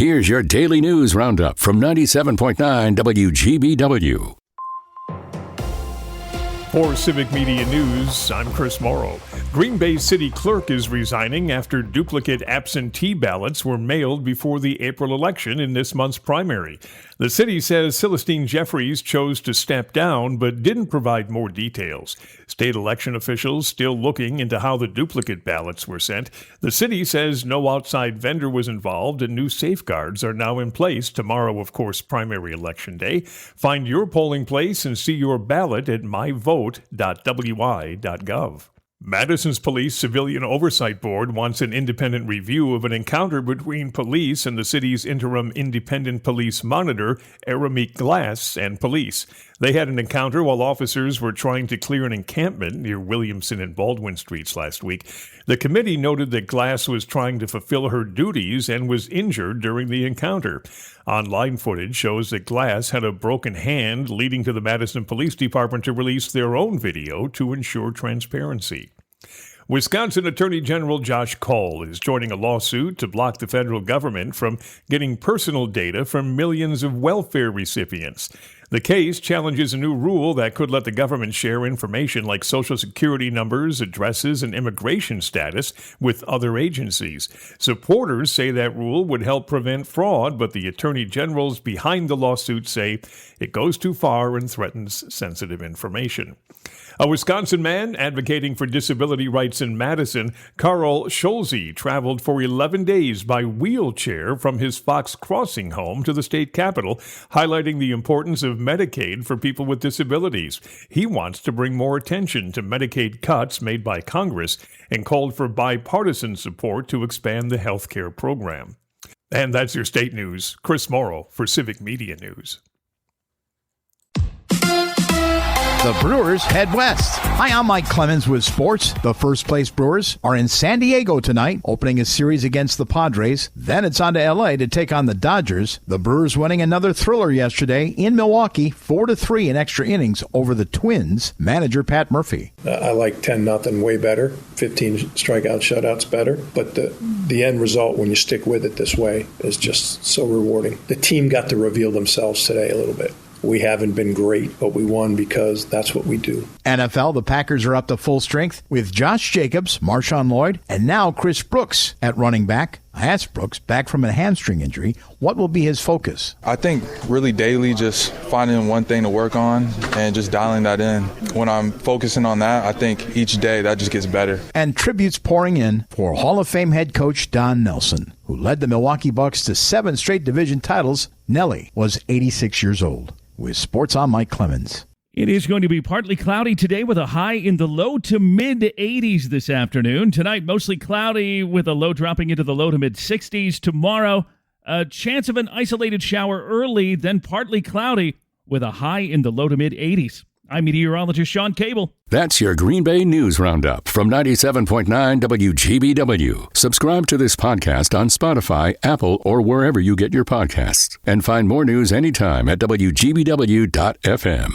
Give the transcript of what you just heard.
Here's your daily news roundup from 97.9 WGBW. For Civic Media News, I'm Chris Morrow. Green Bay City Clerk is resigning after duplicate absentee ballots were mailed before the April election in this month's primary. The city says Celestine Jeffries chose to step down but didn't provide more details. State election officials still looking into how the duplicate ballots were sent. The city says no outside vendor was involved and new safeguards are now in place. Tomorrow, of course, primary election day. Find your polling place and see your ballot at myvote.wi.gov. Madison's Police Civilian Oversight Board wants an independent review of an encounter between police and the city's interim independent police monitor, Aramik Glass, and police. They had an encounter while officers were trying to clear an encampment near Williamson and Baldwin Streets last week. The committee noted that Glass was trying to fulfill her duties and was injured during the encounter. Online footage shows that Glass had a broken hand, leading to the Madison Police Department to release their own video to ensure transparency. Wisconsin Attorney General Josh Cole is joining a lawsuit to block the federal government from getting personal data from millions of welfare recipients. The case challenges a new rule that could let the government share information like Social Security numbers, addresses, and immigration status with other agencies. Supporters say that rule would help prevent fraud, but the attorney generals behind the lawsuit say it goes too far and threatens sensitive information. A Wisconsin man advocating for disability rights in Madison, Carl Scholze, traveled for 11 days by wheelchair from his Fox Crossing home to the state capitol, highlighting the importance of Medicaid for people with disabilities. He wants to bring more attention to Medicaid cuts made by Congress and called for bipartisan support to expand the health care program. And that's your state news. Chris Morrow for Civic Media News. The Brewers head west. Hi, I'm Mike Clemens with sports. The first place Brewers are in San Diego tonight, opening a series against the Padres. Then it's on to L.A. to take on the Dodgers. The Brewers winning another thriller yesterday in Milwaukee, 4-3 in extra innings over the Twins. Manager Pat Murphy. I like 10-0 way better, 15 strikeout shutouts better. But the end result, when you stick with it this way, is just so rewarding. The team got to reveal themselves today a little bit. We haven't been great, but we won because that's what we do. NFL, the Packers are up to full strength with Josh Jacobs, Marshawn Lloyd, and now Chris Brooks at running back. I asked Brooks, back from a hamstring injury, what will be his focus? I think really daily just finding one thing to work on and just dialing that in. When I'm focusing on that, I think each day that just gets better. And tributes pouring in for Hall of Fame head coach Don Nelson, who led the Milwaukee Bucks to 7 straight division titles. Nelly was 86 years old. With sports, I'm Mike Clemens. It is going to be partly cloudy today with a high in the low to mid-80s this afternoon. Tonight, mostly cloudy with a low dropping into the low to mid-60s. Tomorrow, a chance of an isolated shower early, then partly cloudy with a high in the low to mid-80s. I'm meteorologist Sean Cable. That's your Green Bay News Roundup from 97.9 WGBW. Subscribe to this podcast on Spotify, Apple, or wherever you get your podcasts. And find more news anytime at WGBW.FM.